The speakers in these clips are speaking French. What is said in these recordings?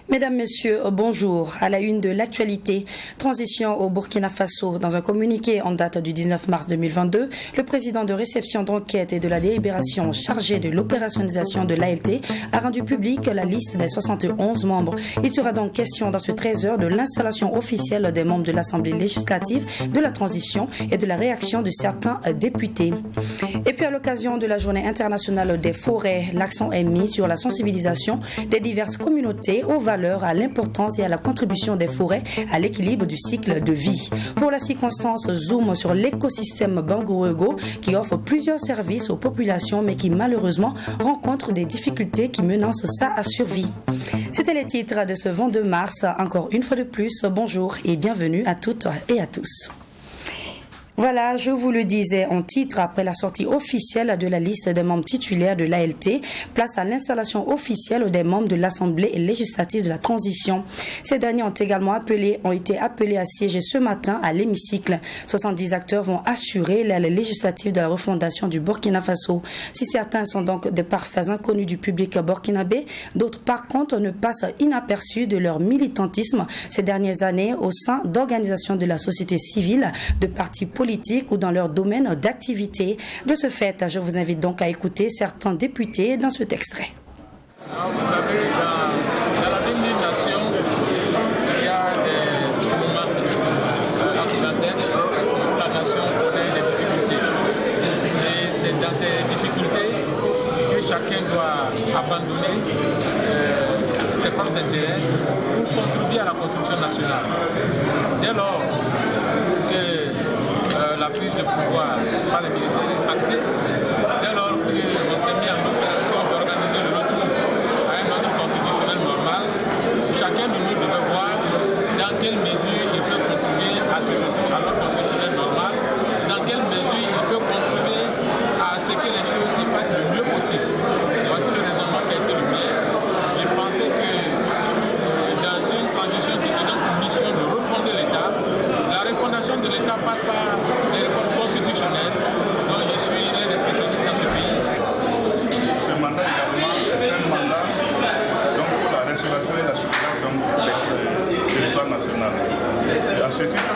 Mesdames, Messieurs, bonjour. À la une de l'actualité, transition au Burkina Faso. Dans un communiqué en date du 19 mars 2022, le président de réception d'enquête et de la délibération chargé de l'opérationnalisation de l'ALT a rendu publique la liste des 71 membres. Il sera donc question dans ce 13 heures de l'installation officielle des membres de l'Assemblée législative, de la transition et de la réaction de certains députés. Et puis à l'occasion de la Journée internationale des forêts, l'accent est mis sur la sensibilisation des diverses communautés aux valeurs, à l'importance et à la contribution des forêts à l'équilibre du cycle de vie. Pour la circonstance, zoom sur l'écosystème Bangourego qui offre plusieurs services aux populations mais qui malheureusement rencontre des difficultés qui menacent sa survie. C'était les titres de ce 22 mars. Encore une fois de plus, bonjour et bienvenue à toutes et à tous. Voilà, je vous le disais en titre, après la sortie officielle de la liste des membres titulaires de l'ALT, place à l'installation officielle des membres de l'Assemblée législative de la transition. Ces derniers ont été appelés à siéger ce matin à l'hémicycle. 70 acteurs vont assurer l'aile législative de la refondation du Burkina Faso. Si certains sont donc des parfaits inconnus du public burkinabé, d'autres par contre ne passent inaperçus de leur militantisme ces dernières années au sein d'organisations de la société civile, de partis politiques ou dans leur domaine d'activité. De ce fait, je vous invite donc à écouter certains députés dans cet extrait. Vous savez, dans la dénomination, il y a des moments accidentels où la nation connaît des difficultés. Et c'est dans ces difficultés que chacun doit abandonner ses propres intérêts pour contribuer à la construction nationale. Dès lors que la prise de pouvoir par les militaires est actée, dès lors qu'on s'est mis en opération d'organiser le retour à un ordre constitutionnel normal, chacun de nous devait voir dans quelle mesure il peut contribuer à ce retour à l'ordre constitutionnel normal, dans quelle mesure il peut contribuer à ce que les choses se passent le mieux possible. Voici le raisonnement qui a été le mien. J'ai pensé que dans une transition qui se donne une mission de refonder l'État, la refondation de l'État passe par des réformes constitutionnelles dont je suis l'un des spécialistes dans ce pays. Ce mandat également est un mandat donc, pour la restauration et la sauvegarde du territoire national. Et à ce titre,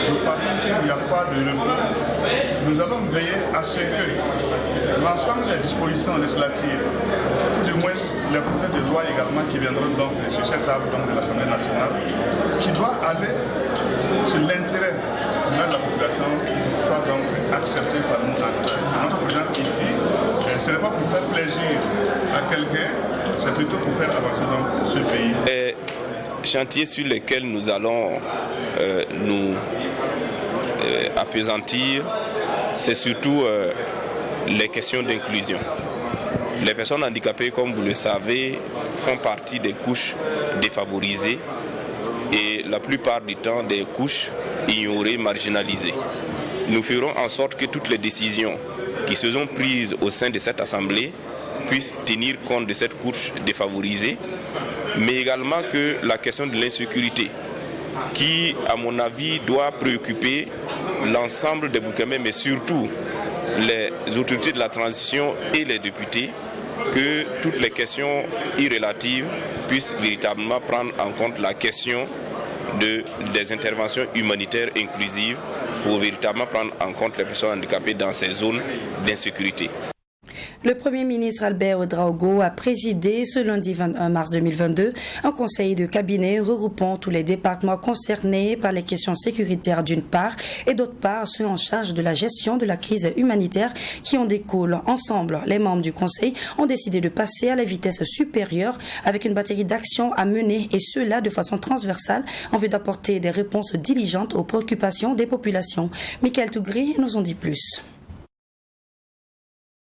nous pensons qu'il n'y a pas de repos. Nous allons veiller à ce que l'ensemble des dispositions législatives, tout du moins les projets de loi également qui viendront donc sur cette table donc, de l'Assemblée nationale, qui doit aller sur l'intérêt de la population, soit donc accepté par nous acteurs. Notre présence ici, ce n'est pas pour faire plaisir à quelqu'un, c'est plutôt pour faire avancer donc ce pays. Les chantiers sur lesquels nous allons nous appesantir, c'est surtout les questions d'inclusion. Les personnes handicapées, comme vous le savez, font partie des couches défavorisées et la plupart du temps des couches ignorées, marginalisées. Nous ferons en sorte que toutes les décisions qui seront prises au sein de cette Assemblée puissent tenir compte de cette couche défavorisée, mais également que la question de l'insécurité, qui, à mon avis, doit préoccuper l'ensemble des Burkinabés, mais surtout les autorités de la transition et les députés, que toutes les questions irrélatives puissent véritablement prendre en compte la question des interventions humanitaires inclusives pour véritablement prendre en compte les personnes handicapées dans ces zones d'insécurité. Le Premier ministre Albert Ouedraogo a présidé ce lundi 21 mars 2022 un conseil de cabinet regroupant tous les départements concernés par les questions sécuritaires d'une part et d'autre part ceux en charge de la gestion de la crise humanitaire qui en découle. Ensemble, les membres du conseil ont décidé de passer à la vitesse supérieure avec une batterie d'actions à mener et cela de façon transversale en vue d'apporter des réponses diligentes aux préoccupations des populations. Michael Tougri nous en dit plus.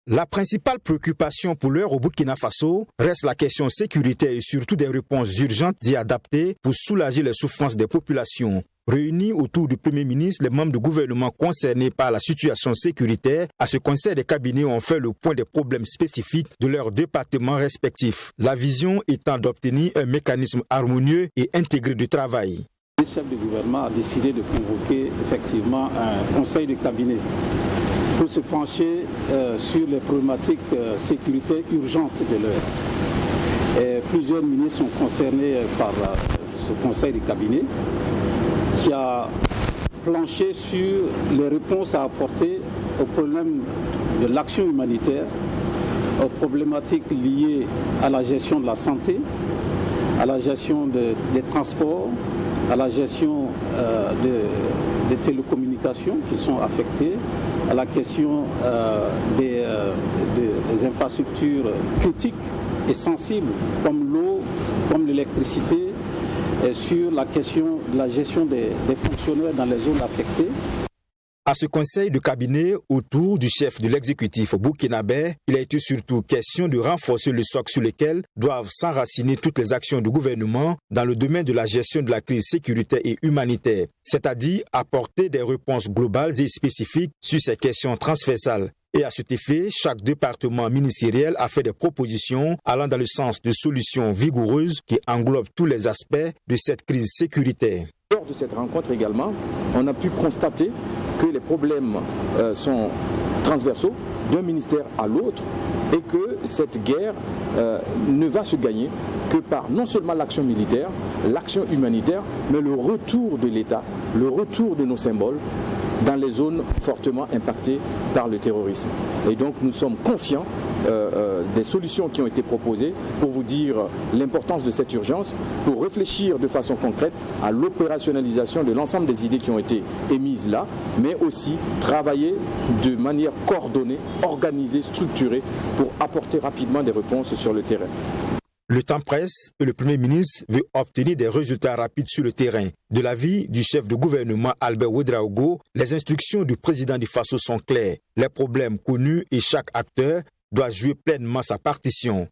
La principale préoccupation pour l'heure au Burkina Faso reste la question sécuritaire et surtout des réponses urgentes et adaptées pour soulager les souffrances des populations. Réunis autour du Premier ministre, les membres du gouvernement concernés par la situation sécuritaire à ce conseil des cabinets ont fait le point des problèmes spécifiques de leurs départements respectifs. La vision étant d'obtenir un mécanisme harmonieux et intégré de travail. Le chef du gouvernement a décidé de convoquer effectivement un conseil de cabinet pour se pencher sur les problématiques sécuritaires urgentes de l'heure. Plusieurs ministres sont concernés par ce conseil de cabinet qui a planché sur les réponses à apporter aux problèmes de l'action humanitaire, aux problématiques liées à la gestion de la santé, à la gestion des transports, à la gestion des télécommunications qui sont affectées, à la question des infrastructures critiques et sensibles comme l'eau, comme l'électricité, et sur la question de la gestion des fonctionnaires dans les zones affectées. À ce conseil de cabinet autour du chef de l'exécutif burkinabé, il a été surtout question de renforcer le socle sur lequel doivent s'enraciner toutes les actions du gouvernement dans le domaine de la gestion de la crise sécuritaire et humanitaire, c'est-à-dire apporter des réponses globales et spécifiques sur ces questions transversales. Et à cet effet, chaque département ministériel a fait des propositions allant dans le sens de solutions vigoureuses qui englobent tous les aspects de cette crise sécuritaire. Lors de cette rencontre également, on a pu constater que les problèmes sont transversaux d'un ministère à l'autre et que cette guerre ne va se gagner que par non seulement l'action militaire, l'action humanitaire, mais le retour de l'État, le retour de nos symboles dans les zones fortement impactées par le terrorisme. Et donc nous sommes confiants des solutions qui ont été proposées pour vous dire l'importance de cette urgence, pour réfléchir de façon concrète à l'opérationnalisation de l'ensemble des idées qui ont été émises là, mais aussi travailler de manière coordonnée, organisée, structurée pour apporter rapidement des réponses sur le terrain. Le temps presse et le Premier ministre veut obtenir des résultats rapides sur le terrain. De l'avis du chef de gouvernement Albert Ouedraogo, les instructions du président du Faso sont claires. Les problèmes connus et chaque acteur doit jouer pleinement sa partition.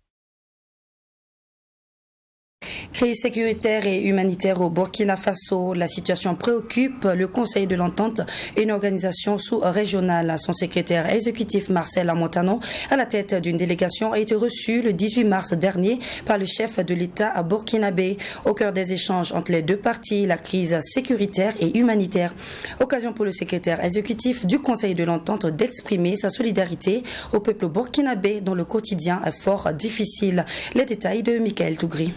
Crise sécuritaire et humanitaire au Burkina Faso. La situation préoccupe le Conseil de l'Entente, une organisation sous-régionale. Son secrétaire exécutif Marcel Amontano, à la tête d'une délégation, a été reçu le 18 mars dernier par le chef de l'État burkinabé. Au cœur des échanges entre les deux parties, la crise sécuritaire et humanitaire. Occasion pour le secrétaire exécutif du Conseil de l'Entente d'exprimer sa solidarité au peuple burkinabé dont le quotidien est fort difficile. Les détails de Michael Tougri.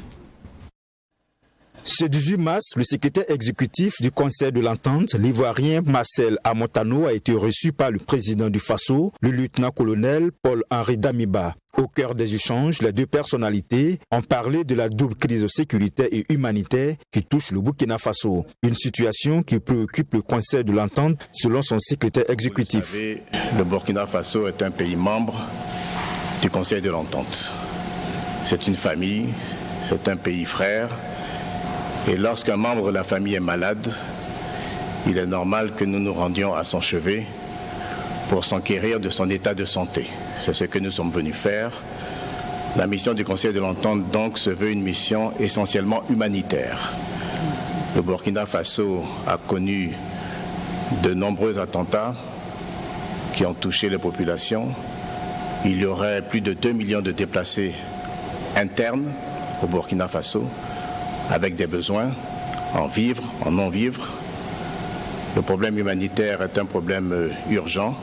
Ce 18 mars, le secrétaire exécutif du Conseil de l'Entente, l'Ivoirien Marcel Amontano, a été reçu par le président du Faso, le lieutenant-colonel Paul-Henri Damiba. Au cœur des échanges, les deux personnalités ont parlé de la double crise sécuritaire et humanitaire qui touche le Burkina Faso. Une situation qui préoccupe le Conseil de l'Entente selon son secrétaire exécutif. Vous le savez, le Burkina Faso est un pays membre du Conseil de l'Entente. C'est une famille, c'est un pays frère. Et lorsqu'un membre de la famille est malade, il est normal que nous nous rendions à son chevet pour s'enquérir de son état de santé. C'est ce que nous sommes venus faire. La mission du Conseil de l'Entente, donc, se veut une mission essentiellement humanitaire. Le Burkina Faso a connu de nombreux attentats qui ont touché les populations. Il y aurait plus de 2 millions de déplacés internes au Burkina Faso, avec des besoins en vivre, en non-vivre. Le problème humanitaire est un problème urgent.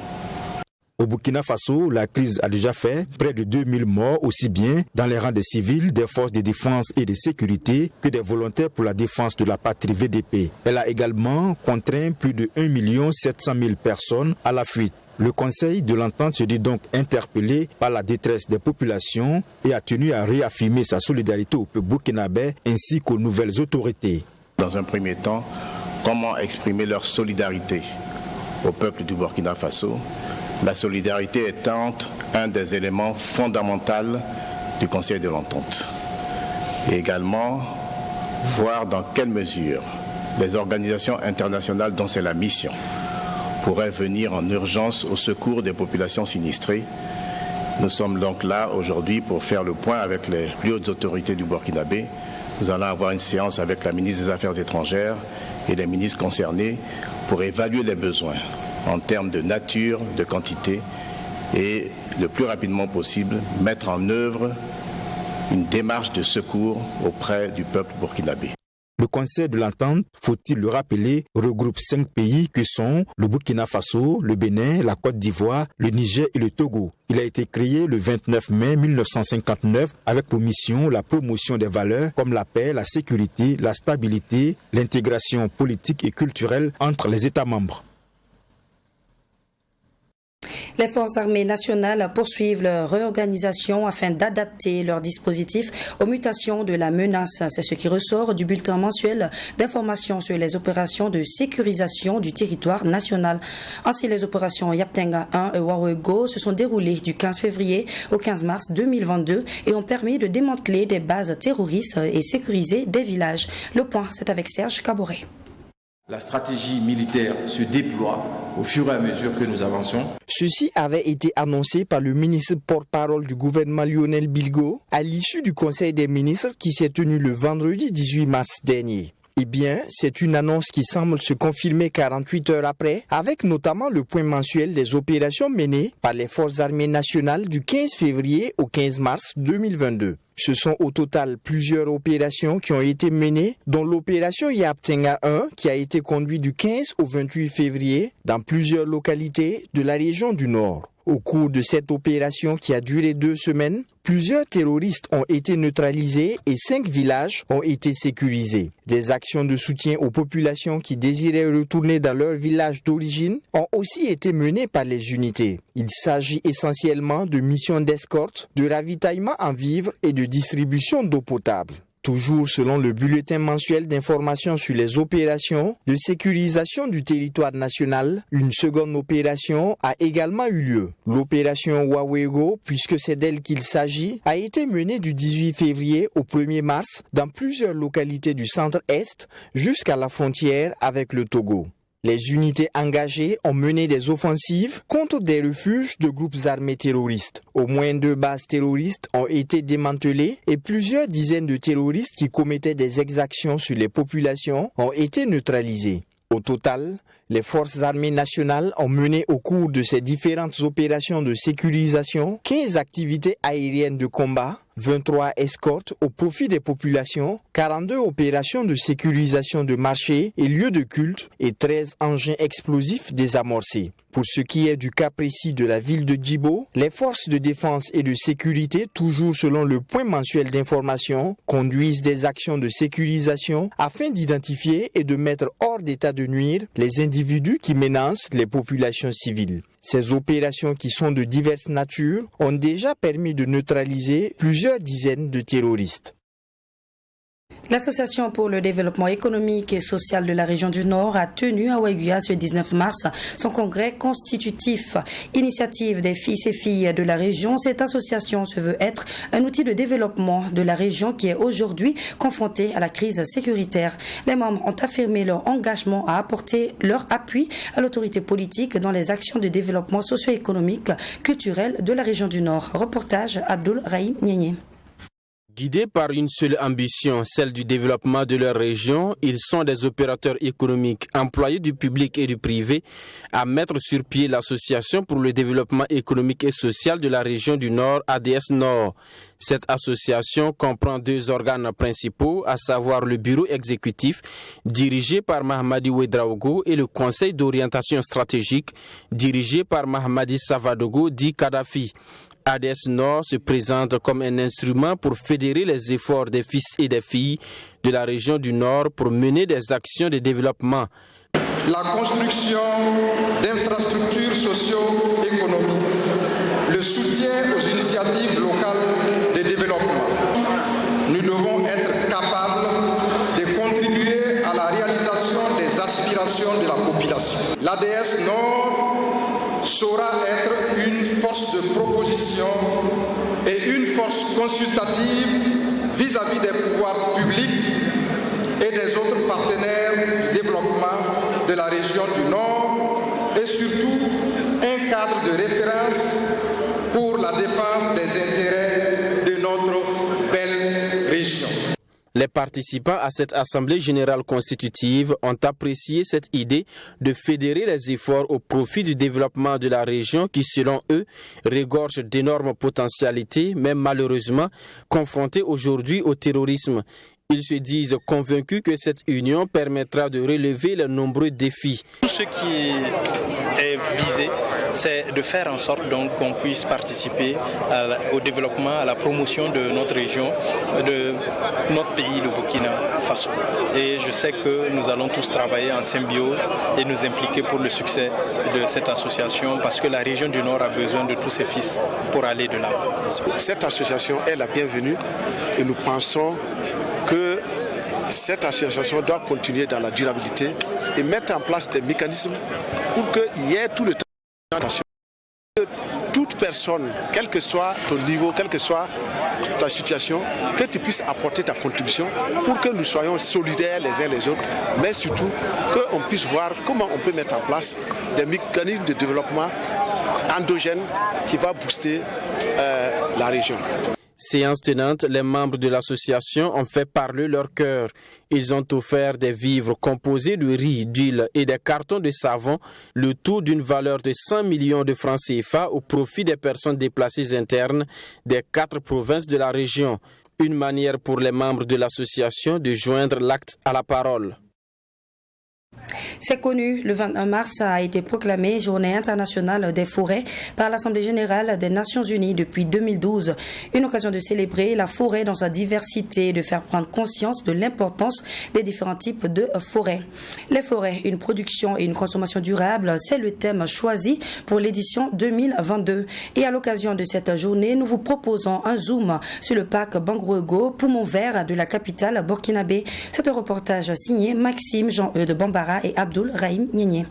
Au Burkina Faso, la crise a déjà fait près de 2000 morts, aussi bien dans les rangs des civils, des forces de défense et de sécurité que des volontaires pour la défense de la patrie VDP. Elle a également contraint plus de 1 700 000 personnes à la fuite. Le Conseil de l'Entente se dit donc interpellé par la détresse des populations et a tenu à réaffirmer sa solidarité au peuple burkinabé ainsi qu'aux nouvelles autorités. Dans un premier temps, comment exprimer leur solidarité au peuple du Burkina Faso? La solidarité étant un des éléments fondamentaux du Conseil de l'Entente. Et également, voir dans quelle mesure les organisations internationales dont c'est la mission pourraient venir en urgence au secours des populations sinistrées. Nous sommes donc là aujourd'hui pour faire le point avec les plus hautes autorités du Burkinabé. Nous allons avoir une séance avec la ministre des Affaires étrangères et les ministres concernés pour évaluer les besoins en termes de nature, de quantité et le plus rapidement possible mettre en œuvre une démarche de secours auprès du peuple burkinabé. Le Conseil de l'entente, faut-il le rappeler, regroupe 5 pays que sont le Burkina Faso, le Bénin, la Côte d'Ivoire, le Niger et le Togo. Il a été créé le 29 mai 1959 avec pour mission la promotion des valeurs comme la paix, la sécurité, la stabilité, l'intégration politique et culturelle entre les États membres. Les forces armées nationales poursuivent leur réorganisation afin d'adapter leur dispositif aux mutations de la menace. C'est ce qui ressort du bulletin mensuel d'information sur les opérations de sécurisation du territoire national. Ainsi, les opérations Yaptenga 1 et Wawego se sont déroulées du 15 février au 15 mars 2022 et ont permis de démanteler des bases terroristes et sécuriser des villages. Le point, c'est avec Serge Caboret. La stratégie militaire se déploie au fur et à mesure que nous avançons. Ceci avait été annoncé par le ministre porte-parole du gouvernement Lionel Bilgo à l'issue du Conseil des ministres qui s'est tenu le vendredi 18 mars dernier. Eh bien, c'est une annonce qui semble se confirmer 48 heures après, avec notamment le point mensuel des opérations menées par les forces armées nationales du 15 février au 15 mars 2022. Ce sont au total plusieurs opérations qui ont été menées, dont l'opération Yaptenga 1 qui a été conduite du 15 au 28 février dans plusieurs localités de la région du Nord. Au cours de cette opération qui a duré 2 semaines, plusieurs terroristes ont été neutralisés et 5 villages ont été sécurisés. Des actions de soutien aux populations qui désiraient retourner dans leur village d'origine ont aussi été menées par les unités. Il s'agit essentiellement de missions d'escorte, de ravitaillement en vivres et de distribution d'eau potable. Toujours selon le bulletin mensuel d'information sur les opérations de sécurisation du territoire national, une seconde opération a également eu lieu. L'opération Wawego, puisque c'est d'elle qu'il s'agit, a été menée du 18 février au 1er mars dans plusieurs localités du centre-est jusqu'à la frontière avec le Togo. Les unités engagées ont mené des offensives contre des refuges de groupes armés terroristes. Au moins 2 bases terroristes ont été démantelées et plusieurs dizaines de terroristes qui commettaient des exactions sur les populations ont été neutralisés. Au total, les forces armées nationales ont mené au cours de ces différentes opérations de sécurisation 15 activités aériennes de combat, 23 escortes au profit des populations, 42 opérations de sécurisation de marchés et lieux de culte et 13 engins explosifs désamorcés. Pour ce qui est du cas précis de la ville de Djibo, les forces de défense et de sécurité, toujours selon le point mensuel d'information, conduisent des actions de sécurisation afin d'identifier et de mettre hors d'état de nuire les individus qui menacent les populations civiles. Ces opérations qui sont de diverses natures ont déjà permis de neutraliser plusieurs dizaines de terroristes. L'Association pour le développement économique et social de la région du Nord a tenu à Ouaguia ce 19 mars son congrès constitutif. Initiative des fils et filles de la région, cette association se veut être un outil de développement de la région qui est aujourd'hui confrontée à la crise sécuritaire. Les membres ont affirmé leur engagement à apporter leur appui à l'autorité politique dans les actions de développement socio-économique, culturel de la région du Nord. Reportage Abdul Rahim Nienye. Guidés par une seule ambition, celle du développement de leur région, ils sont des opérateurs économiques, employés du public et du privé, à mettre sur pied l'Association pour le développement économique et social de la région du Nord, ADS Nord. Cette association comprend 2 organes principaux, à savoir le bureau exécutif, dirigé par Mahamadi Ouedraogo, et le conseil d'orientation stratégique, dirigé par Mahamadi Savadogo, dit Kadhafi. ADS Nord se présente comme un instrument pour fédérer les efforts des fils et des filles de la région du Nord pour mener des actions de développement. La construction d'infrastructures socio-économiques, le soutien aux initiatives locales de développement. Nous devons être capables de contribuer à la réalisation des aspirations de la population. L'ADS Nord saura être une force de proposition et une force consultative vis-à-vis des pouvoirs publics et des autres partenaires du développement de la région du Nord et surtout un cadre de référence pour la défense des intérêts de notre belle région. Les participants à cette Assemblée générale constitutive ont apprécié cette idée de fédérer les efforts au profit du développement de la région qui, selon eux, regorge d'énormes potentialités, mais malheureusement confrontée aujourd'hui au terrorisme. Ils se disent convaincus que cette union permettra de relever les nombreux défis. Tout ce qui est visé, c'est de faire en sorte donc qu'on puisse participer au développement, à la promotion de notre région, de notre pays, le Burkina Faso. Et je sais que nous allons tous travailler en symbiose et nous impliquer pour le succès de cette association parce que la région du Nord a besoin de tous ses fils pour aller de l'avant. Cette association est la bienvenue et nous pensons que cette association doit continuer dans la durabilité et mettre en place des mécanismes pour qu'il y ait tout le temps d'attention. Toute personne, quel que soit ton niveau, quelle que soit ta situation, que tu puisses apporter ta contribution pour que nous soyons solidaires les uns les autres, mais surtout qu'on puisse voir comment on peut mettre en place des mécanismes de développement endogènes qui va booster la région. Séance tenante, les membres de l'association ont fait parler leur cœur. Ils ont offert des vivres composés de riz, d'huile et des cartons de savon, le tout d'une valeur de 100 millions de francs CFA au profit des personnes déplacées internes des 4 provinces de la région. Une manière pour les membres de l'association de joindre l'acte à la parole. C'est connu, le 21 mars a été proclamé Journée internationale des forêts par l'Assemblée générale des Nations unies depuis 2012. Une occasion de célébrer la forêt dans sa diversité et de faire prendre conscience de l'importance des différents types de forêts. Les forêts, une production et une consommation durable, c'est le thème choisi pour l'édition 2022. Et à l'occasion de cette journée, nous vous proposons un zoom sur le parc Bangroego, poumon vert de la capitale burkinabé. C'est un reportage signé Maxime Jean-Eudes Bambara et Abdul Rahim Nyenye.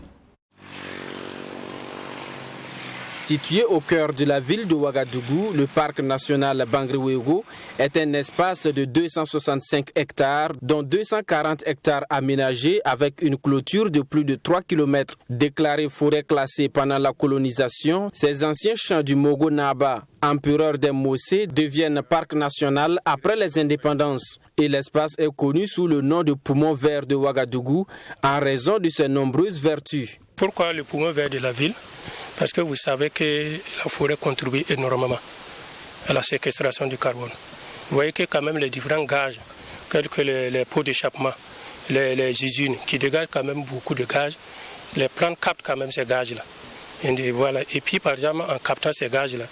Situé au cœur de la ville de Ouagadougou, le parc national Bangroego est un espace de 265 hectares, dont 240 hectares aménagés avec une clôture de plus de 3 km. Déclaré forêt classée pendant la colonisation, ces anciens champs du Mogo Naba, empereur des Mossé, deviennent parc national après les indépendances. Et l'espace est connu sous le nom de poumon vert de Ouagadougou en raison de ses nombreuses vertus. Pourquoi le poumon vert de la ville ? Parce que vous savez que la forêt contribue énormément à la séquestration du carbone. Vous voyez que quand même les différents gages, tels que les pots d'échappement, les usines qui dégagent quand même beaucoup de gaz, les plantes captent quand même ces gages-là. Et, voilà. Et puis par exemple en captant ces gages-là,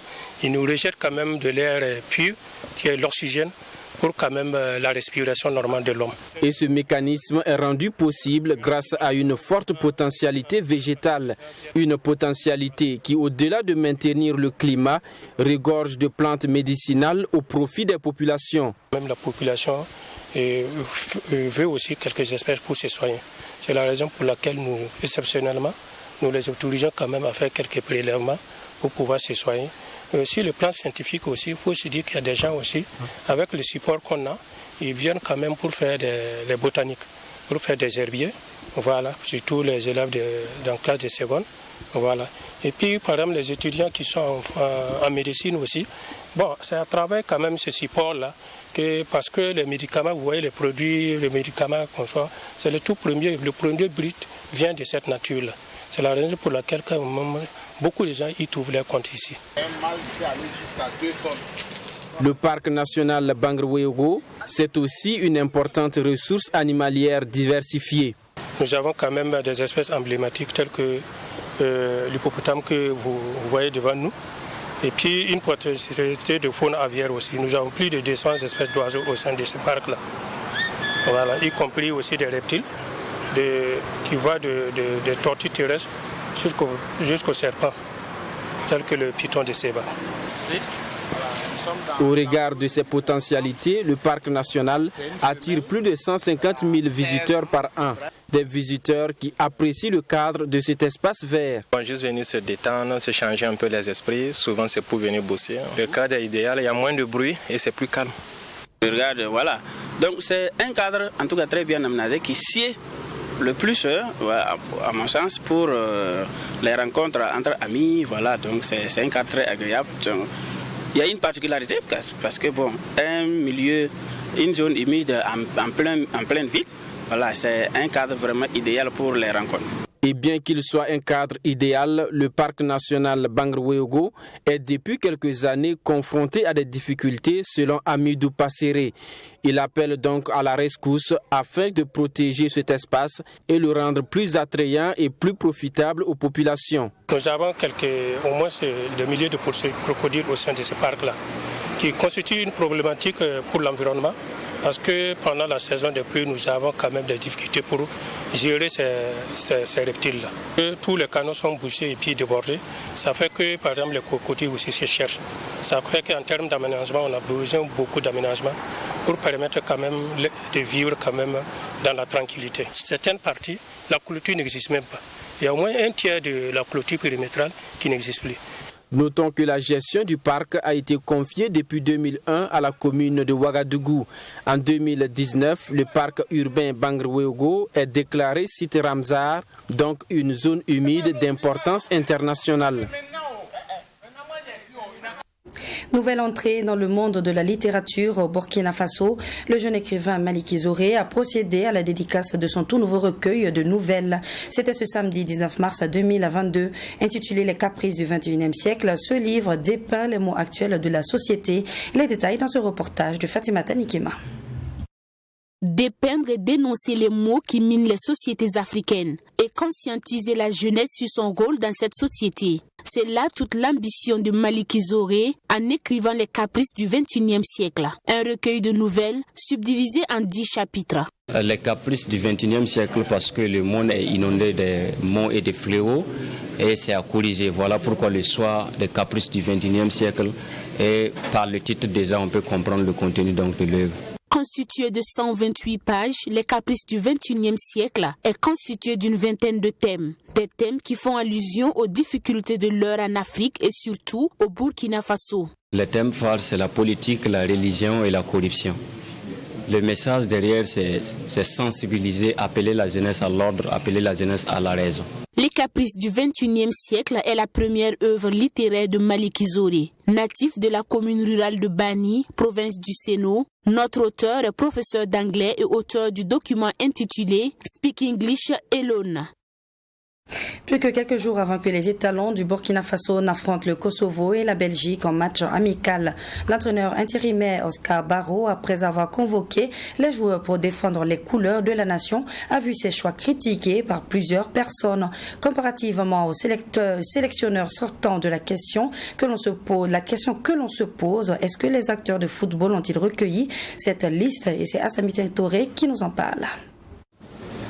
ils nous rejettent quand même de l'air pur qui est l'oxygène, pour quand même la respiration normale de l'homme. Et ce mécanisme est rendu possible grâce à une forte potentialité végétale. Une potentialité qui, au-delà de maintenir le climat, regorge de plantes médicinales au profit des populations. Même la population veut aussi quelques espèces pour se soigner. C'est la raison pour laquelle nous, exceptionnellement, nous les autorisons quand même à faire quelques prélèvements pour pouvoir se soigner. Sur le plan scientifique aussi, il faut se dire qu'il y a des gens aussi, avec le support qu'on a, ils viennent quand même pour faire des botaniques, pour faire des herbiers, voilà, surtout les élèves dans la classe de seconde. Voilà. Et puis, par exemple, les étudiants qui sont en médecine aussi, bon, c'est à travers quand même ce support-là, parce que les médicaments, vous voyez, les médicaments qu'on soit, c'est le tout premier, le premier brut vient de cette nature-là. C'est la raison pour laquelle quand même, beaucoup de gens y trouvent leur compte ici. Le parc national Bangroego, c'est aussi une importante ressource animalière diversifiée. Nous avons quand même des espèces emblématiques telles que l'hippopotame que vous voyez devant nous. Et puis une potentialité de faune aviaire aussi. Nous avons plus de 200 espèces d'oiseaux au sein de ce parc-là. Voilà, y compris aussi des reptiles. Qui va des tortues terrestres jusqu'au serpent, tel que le python de Séba. Au regard de ses potentialités, le parc national attire plus de 150 000 visiteurs par an. Des visiteurs qui apprécient le cadre de cet espace vert. On va juste venir se détendre, se changer un peu les esprits. Souvent, c'est pour venir bosser. Le cadre est idéal, il y a moins de bruit et c'est plus calme. Regarde, voilà. Donc, c'est un cadre, en tout cas très bien aménagé, qui sied le plus, à mon sens, pour les rencontres entre amis. Voilà, donc c'est un cadre très agréable. Donc, il y a une particularité parce que bon, un milieu une zone humide en pleine ville. Voilà, c'est un cadre vraiment idéal pour les rencontres. Et bien qu'il soit un cadre idéal, le parc national Bangr-Weogo est depuis quelques années confronté à des difficultés selon Amidou Passéré. Il appelle donc à la rescousse afin de protéger cet espace et le rendre plus attrayant et plus profitable aux populations. Nous avons au moins des milliers de crocodiles au sein de ce parc-là, qui constitue une problématique pour l'environnement. Parce que pendant la saison des pluies, nous avons quand même des difficultés pour gérer ces reptiles-là. Tous les canaux sont bouchés et puis débordés. Ça fait que, par exemple, les crocodiles aussi se cherchent. Ça fait qu'en termes d'aménagement, on a besoin de beaucoup d'aménagement pour permettre quand même de vivre quand même dans la tranquillité. Certaines parties, la clôture n'existe même pas. Il y a au moins un tiers de la clôture périmétrale qui n'existe plus. Notons que la gestion du parc a été confiée depuis 2001 à la commune de Ouagadougou. En 2019, le parc urbain Bangr-Weogo est déclaré site Ramsar, donc une zone humide d'importance internationale. Nouvelle entrée dans le monde de la littérature au Burkina Faso. Le jeune écrivain Maliki Zoré a procédé à la dédicace de son tout nouveau recueil de nouvelles. C'était ce samedi 19 mars 2022. Intitulé Les caprices du XXIe siècle, ce livre dépeint les mots actuels de la société. Les détails dans ce reportage de Fatimata Nikema. Dépeindre et dénoncer les maux qui minent les sociétés africaines et conscientiser la jeunesse sur son rôle dans cette société. C'est là toute l'ambition de Maliki Zoré en écrivant Les caprices du XXIe siècle, un recueil de nouvelles subdivisé en 10 chapitres. Les caprices du XXIe siècle parce que le monde est inondé de maux et de fléaux et c'est à corriger. Voilà pourquoi le soir des caprices du XXIe siècle et par le titre déjà on peut comprendre le contenu donc de l'œuvre. Constitué de 128 pages, Les caprices du XXIe siècle est constitué d'une vingtaine de thèmes. Des thèmes qui font allusion aux difficultés de l'heure en Afrique et surtout au Burkina Faso. Les thèmes phares, c'est la politique, la religion et la corruption. Le message derrière, c'est sensibiliser, appeler la jeunesse à l'ordre, appeler la jeunesse à la raison. Les caprices du XXIe siècle est la première œuvre littéraire de Maliki Zoré. Natif de la commune rurale de Bani, province du Séno, notre auteur est professeur d'anglais et auteur du document intitulé Speak English Alone. Plus que quelques jours avant que les étalons du Burkina Faso n'affrontent le Kosovo et la Belgique en match amical, l'entraîneur intérimaire Oscar Barraud, après avoir convoqué les joueurs pour défendre les couleurs de la nation, a vu ses choix critiqués par plusieurs personnes. Comparativement au sélectionneur sortant de la question que l'on se pose, est-ce que les acteurs de football ont-ils recueilli cette liste? Et c'est Assami Touré qui nous en parle.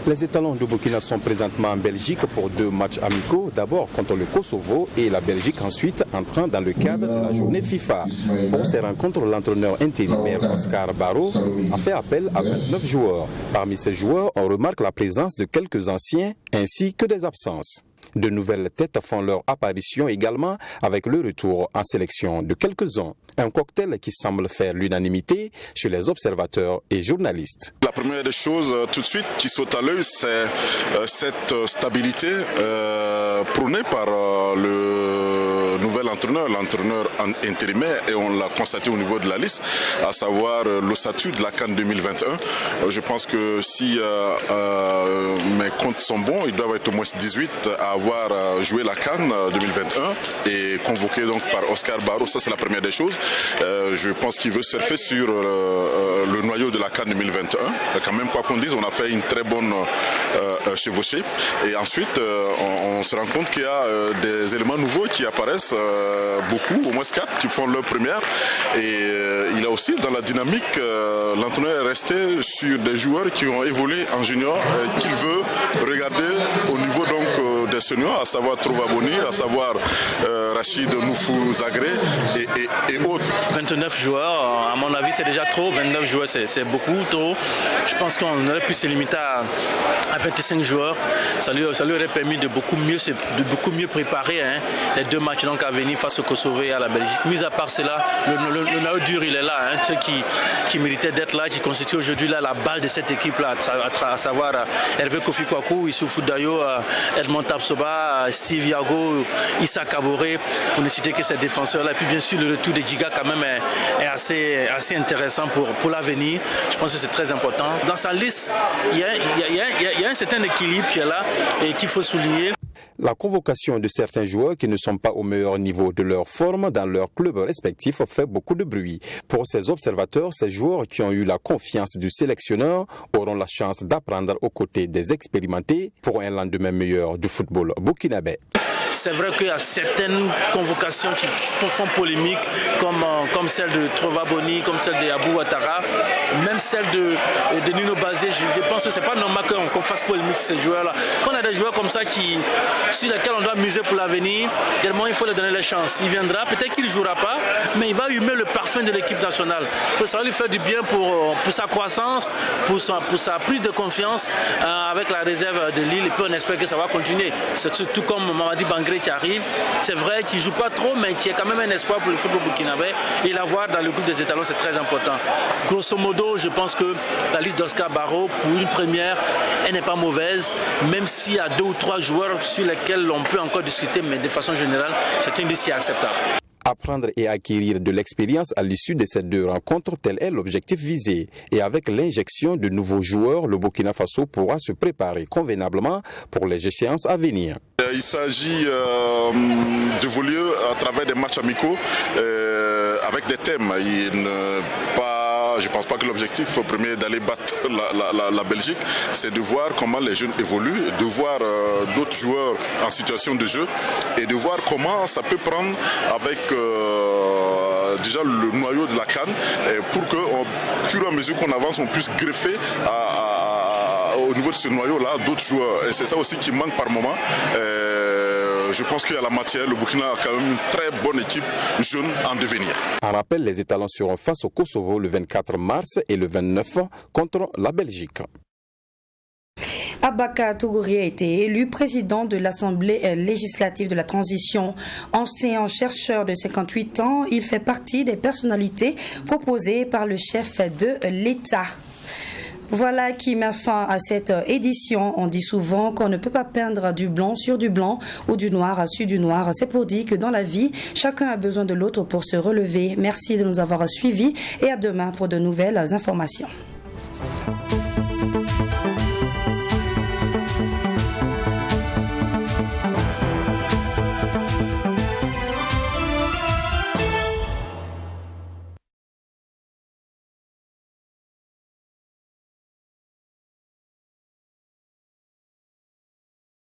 Les étalons de Burkina sont présentement en Belgique pour 2 matchs amicaux, d'abord contre le Kosovo et la Belgique ensuite entrant dans le cadre de la journée FIFA. Pour ces rencontres, l'entraîneur intérimaire Oscar Barraud a fait appel à 29 joueurs. Parmi ces joueurs, on remarque la présence de quelques anciens ainsi que des absences. De nouvelles têtes font leur apparition également avec le retour en sélection de quelques-uns. Un cocktail qui semble faire l'unanimité chez les observateurs et journalistes. La première des choses tout de suite qui saute à l'œil, c'est cette stabilité prônée par le nouvel entraîneur, l'entraîneur intérimaire, et on l'a constaté au niveau de la liste, à savoir le statut de la CAN 2021. Je pense que si mes comptes sont bons, ils doivent être au moins 18 à avoir joué la CAN 2021 et convoqué donc par Oscar Barraud. Ça, c'est la première des choses. Je pense qu'il veut surfer sur le noyau de la CAN 2021. Quand même, quoi qu'on dise, on a fait une très bonne chevauchée. Et ensuite, on se rend compte qu'il y a des éléments nouveaux qui apparaissent, beaucoup, au moins 4, qui font leur première. Et il a aussi, dans la dynamique, l'entraîneur est resté sur des joueurs qui ont évolué en junior, qu'il veut regarder au niveau donc des seniors, à savoir Trouvaboni, à savoir Rachid Noufou Zagré et autres. 29 joueurs, à mon avis c'est déjà trop, 29 joueurs c'est beaucoup trop. Je pense qu'on aurait pu se limiter à 25 joueurs. Ça lui aurait permis de beaucoup mieux préparer les 2 matchs donc à venir face au Kosovo et à la Belgique. Mis à part cela, le noyau dur il est là, ceux qui méritaient d'être là, qui constituent aujourd'hui là, la balle de cette équipe là, à savoir Hervé Kofi Kwaku, Issoufou Dayo, Edmond Tapso Soba, Steve Yago, Issa Kaboré, pour ne citer que ces défenseurs-là. Et puis bien sûr, le retour de Djiga quand même est assez intéressant pour l'avenir. Je pense que c'est très important. Dans sa liste, il y a un certain équilibre qui est là et qu'il faut souligner. La convocation de certains joueurs qui ne sont pas au meilleur niveau de leur forme dans leur club respectif fait beaucoup de bruit. Pour ces observateurs, ces joueurs qui ont eu la confiance du sélectionneur auront la chance d'apprendre aux côtés des expérimentés pour un lendemain meilleur du football burkinabé. C'est vrai qu'il y a certaines convocations qui font polémique, comme celle de Trova Boni, comme celle de Abou Ouattara, même celle de Nino Bazé. Je pense que ce n'est pas normal qu'on fasse polémique sur ces joueurs-là. Quand on a des joueurs comme ça sur lesquels on doit miser pour l'avenir, également il faut leur donner les chances. Il viendra, peut-être qu'il ne jouera pas, mais il va humer le parfum de l'équipe nationale. Ça va lui faire du bien pour sa croissance, pour sa prise de confiance avec la réserve de Lille. Et puis on espère que ça va continuer. C'est tout comme Mamadi Bangré qui arrive. C'est vrai qu'il ne joue pas trop, mais qui est quand même un espoir pour le football burkinabé. Et l'avoir dans le groupe des étalons, c'est très important. Grosso modo, je pense que la liste d'Oscar Barreau, pour une première, elle n'est pas mauvaise, même s'il y a 2 ou 3 joueurs sur lesquels on peut encore discuter, mais de façon générale, c'est une liste qui est acceptable. Apprendre et acquérir de l'expérience à l'issue de ces 2 rencontres, tel est l'objectif visé. Et avec l'injection de nouveaux joueurs, le Burkina Faso pourra se préparer convenablement pour les échéances à venir. Il s'agit d'évoluer à travers des matchs amicaux avec des thèmes. Je ne pense pas que l'objectif premier est d'aller battre la Belgique, c'est de voir comment les jeunes évoluent, de voir d'autres joueurs en situation de jeu et de voir comment ça peut prendre avec déjà le noyau de la CAN pour qu'au fur et à mesure qu'on avance, on puisse greffer au niveau de ce noyau-là d'autres joueurs. Et c'est ça aussi qui manque par moment. Je pense qu'il y a la matière. Le Burkina a quand même une très bonne équipe jeune en devenir. En rappel, les étalons seront face au Kosovo le 24 mars et le 29 contre la Belgique. Abaka Tougouri a été élu président de l'Assemblée législative de la transition. Ancien chercheur de 58 ans, il fait partie des personnalités proposées par le chef de l'État. Voilà qui met fin à cette édition. On dit souvent qu'on ne peut pas peindre du blanc sur du blanc ou du noir sur du noir. C'est pour dire que dans la vie, chacun a besoin de l'autre pour se relever. Merci de nous avoir suivis et à demain pour de nouvelles informations.